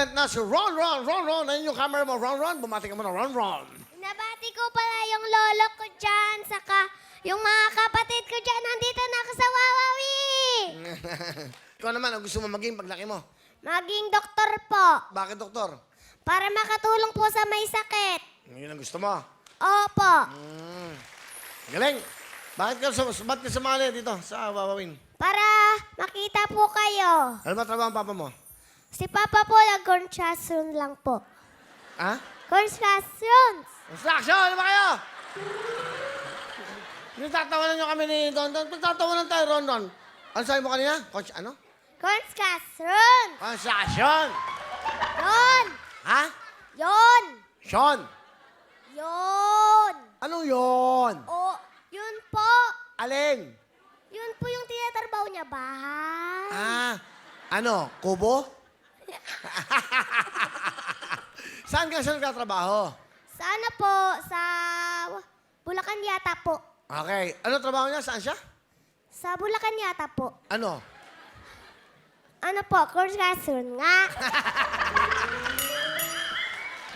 talent na si Ron Ron. Ron Ron, ayun yung camera mo. Ron Ron, bumati ka mo na Ron Ron. Nabati ko pala yung lolo ko dyan, saka yung mga kapatid ko dyan, nandito na ako sa Wawawi. Ikaw naman, ang gusto mo maging paglaki mo? Maging doktor po, Bakit, doktor? para makatulong po sa may sakit. Yun ang gusto mo. Opo, Galing. Ba't ka sumali dito sa Wawawin? para makita po kayo. Ano ba trabaho ang papa mo? Si Papa po, nag-construction lang po. Ha? Constructions! Construction! Ano ba kayo? Nagtatawanan nyo kami ni Don Don. Nagtatawanan tayo, Ron Ron. Ano sabi mo kanina? Coach, ano? Construction! Construction! Yon! Ha? Yon! Sean! Yon! Anong yon? O, yun po. Alin? Yun po yung tinatrabaho niya, bahay. Ah, ano? Kubo? Saan ka siya nagtatrabaho? Sana po, sa Bulacan yata po. Okay. Ano trabaho niya? Saan siya? Sa Bulacan yata po. Ano? Ano po, construction nga.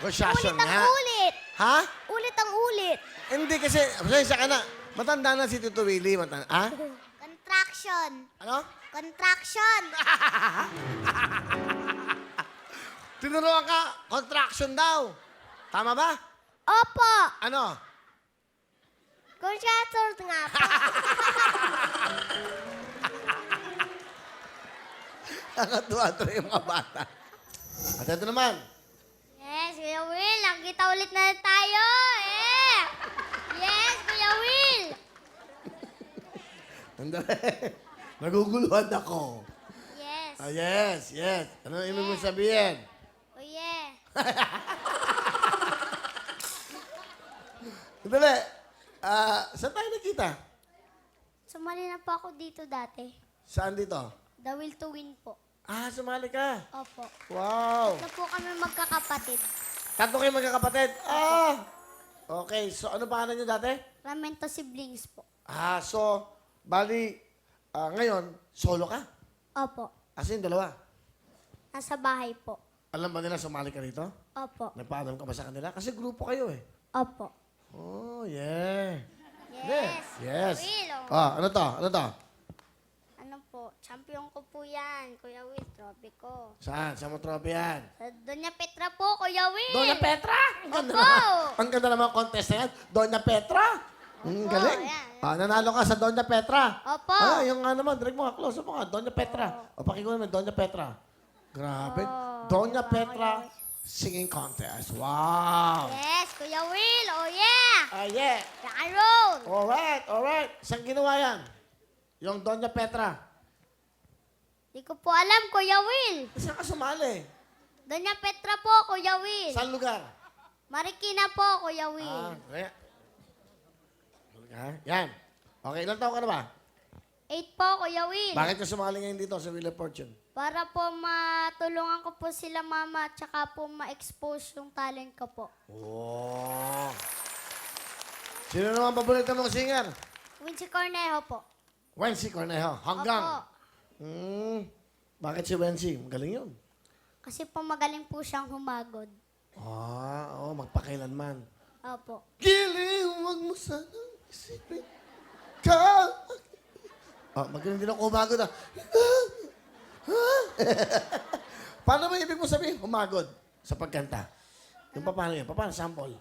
Construction Ulit ang nga. ulit. Ha? Ulit ang ulit. Hindi kasi, pasensya ka na. Matanda na si Tito Willie. Ha? Contraction. Ano? Contraction. Tinuruan ka, contraction daw. Tama ba? Opo. Ano? Construction nga po. Nakatuwa-tuwa yung mga bata. At ito naman. Yes, Kuya Will. Nakita ulit na tayo. Eh. Yes, Kuya Will. Andali. Naguguluhan ako. Yes. Ah, yes, yes. Ano ibig mo sabihin? Oh, yeah. Andali. Saan tayo nakita? Sumali na po ako dito dati. Saan dito? The Will to Win po. Ah, sumali ka. Opo. Wow. Ito po kami magkakapatid. Tatlo kayo magkakapatid. Ah. Okay, so ano pangalan niyo dati? Ramento siblings po. Ah, so, bali, ngayon, solo ka? Opo. As in, dalawa. Nasa bahay po. Alam ba nila sumali ka rito? Opo. Nagpaalam ka ba sa kanila? Kasi grupo kayo eh. Opo. Oh, yeah. Yes. Yes. Will, oh. Ah, ano to? Ano to? Ano po? Champion ko po yan, Kuya Will. Trophy ko. Saan? Saan mo trophy yan? Sa Doña Petra po, Kuya Will. Doña Petra? Ang ganda Opo. naman. Ang ganda naman contest na yan. Doña Petra? Galing. yan. Ah, nanalo ka sa Doña Petra. Opo. Ah, yung nga naman, direct mo nga, close mo nga, Doña Petra. O, pakinggan naman, Doña Petra. Grabe. Doña Petra singing contest. Wow. Yes, Kuya Will. Oh, yeah. Ah, yeah. Rock and roll. Alright, alright. Saan ginawa yan? Yung Doña Petra. Di ko po alam, Kuya Will. Saan ka sumali? Doña Petra po, Kuya Will. Saan lugar? Marikina po, Kuya Will. Ah, kaya. Yan. Okay, ilang taon ka na ba? 8 po, Kuya Will. Bakit ka sumali ngayon dito sa Wheel of Fortune? Para po matulungan ko po sila mama at saka po ma-expose yung talent ko po. Oh. Sino naman paborito mong singer? Wincy Cornejo po. Wency Cornejo. Hanggang. Opo. Bakit si Wency? Magaling yun. Kasi po magaling po siyang humagod. Ah, oo, magpakailanman. Opo. Giliw, wag mo sanang isipin ka. Oh, magaling din ako humagod ah. Paano ba ibig mo sabihin humagod sa pagkanta? Yung paano yan? Paano sample?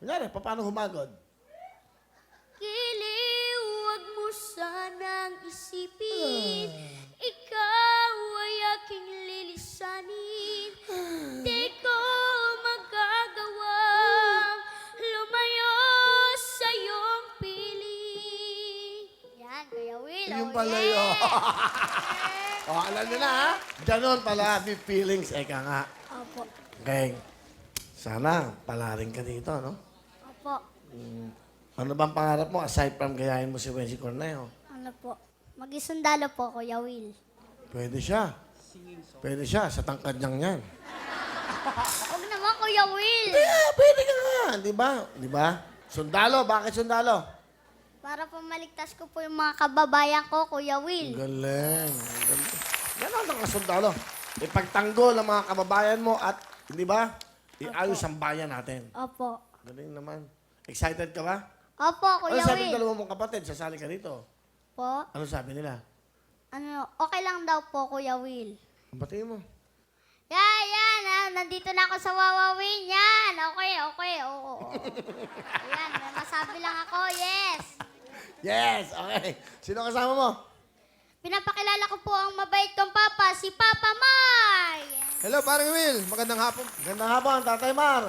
Kunyari, paano humagod? Giliw, wag mo sanang isipin. Ikaw ay aking lilisanin. Di ko magagawang lumayo sa iyong piling. Yan, Kuya Will. Yung oh, pala yeah. yun. Oh, alam nyo na ha? Ganon pala, may feelings. Eka nga. Opo. Okay. Sana, palaring ka dito, no? Opo. Ano bang pangarap mo aside from gayahin mo si Wency Cornejo? Ano po? Mag-isundalo po, Kuya Will. Pwede siya. Pwede siya, sa tangkad niyang yan. Huwag naman, Kuya Will. Yeah, pwede ka nga. Di ba? Di ba? Sundalo, bakit sundalo? Para po maligtas ko po yung mga kababayan ko, Kuya Ang Will. galing. Ang galing. Ganon ang kasundalo. ipagtanggol ang mga kababayan mo at, di ba, iayos ang bayan natin. Opo. Galing naman. Excited ka ba? Opo, Ano Kuya sabi ng Will. dalawa mong kapatid? Sasali ka rito. Po? Ano sabi nila? Ano, okay lang daw po, Kuya Will. Ang batiin mo. Yan. Nandito na ako sa Wawawin. Yan. Okay. Oo. Yan, may masabi lang ako. Yes. Yes! Okay. Sino kasama mo? Pinapakilala ko po ang mabait kong papa, si Papa May. Hello, parang Will. Magandang hapon. Gandang hapon, Tatay Mar.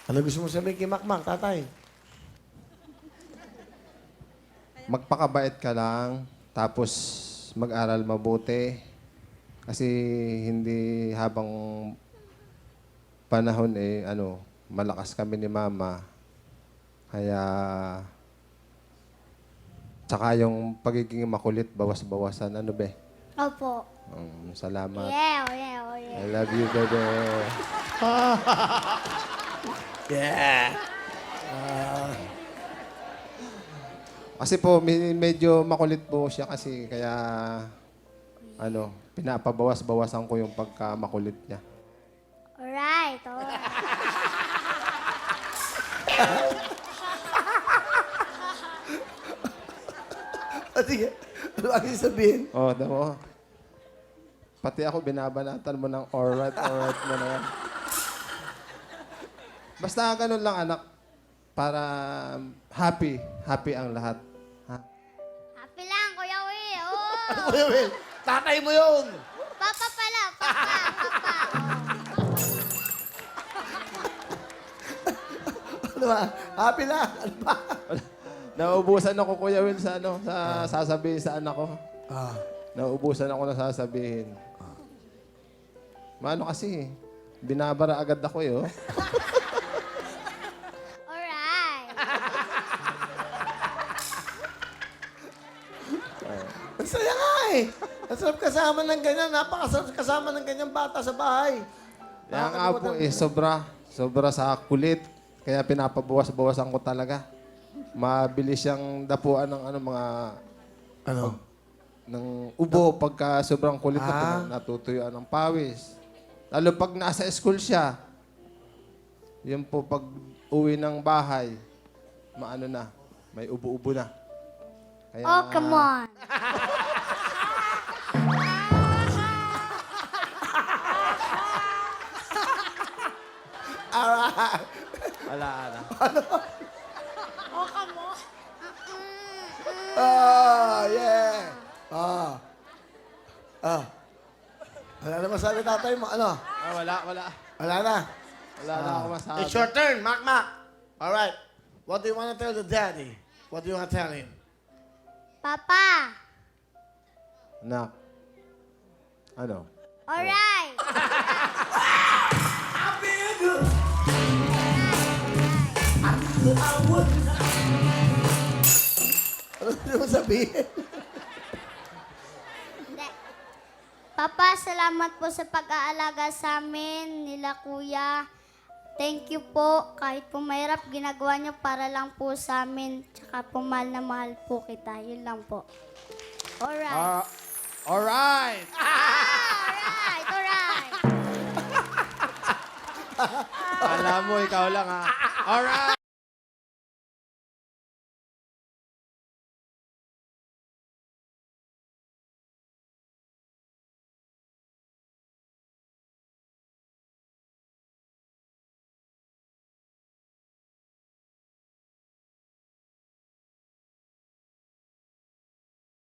Ano gusto mo sabihin kay Makmak, Tatay? Magpakabait ka lang, tapos mag-aral mabuti. Kasi hindi habang panahon malakas kami ni Mama. Kaya, tsaka yung pagiging makulit, bawas-bawasan. Ano be? Opo. Salamat. Yeah. I love you, baby. Yeah. Kasi po, medyo makulit po siya kasi kaya, pinapabawas-bawasan ko yung pagka-makulit niya. Alright. Sige. Ano ang sabihin? Tama. Pati ako, binabanatan mo ng alright mo na yan. Basta ganun lang, anak. Para happy ang lahat. Ha? Happy lang, Kuya Will. Oh. Ano Kuya Will? Tatay mo yun! Papa pala. Papa. Ano ba? Happy lang. Ano ba? Nauubusan ako, Kuya Will, sa sasabihin sa anak ko. Ah. Nauubusan ako na sasabihin. Maano kasi, binabara agad ako eh, oh. Alright. Ang saya nga eh. Ang sarap kasama ng ganyan. Napakasarap kasama ng ganyang bata sa bahay. Kaya nga po sobra sa kulit. Kaya pinapabawas-bawasan ko talaga. Mabilis siyang dapuan ng mga Ano? ng ubo pagka sobrang kulit na natutuyuan ng pawis. Lalo pag nasa school siya, yun po pag uwi ng bahay, may ubo-ubo na. Kaya, Oh, come on. Alright. Ala. Ah, yeah. Wala na masabi tatay mo. Ano? Wala. Wala na. Wala na ako masabi. It's your turn, Makmak. Alright. What do you want to tell the daddy? What do you want to tell him? Papa. Anak. Ano? Alright. Ano gusto mo sabihin? Hindi. Papa, salamat po sa pag-aalaga sa amin nila kuya. Thank you po. Kahit po mahirap, ginagawa niyo para lang po sa amin. Tsaka po mahal na mahal po kita. Yun lang po. Alright. Alright! Alright. Alam mo, ikaw lang ha. Alright!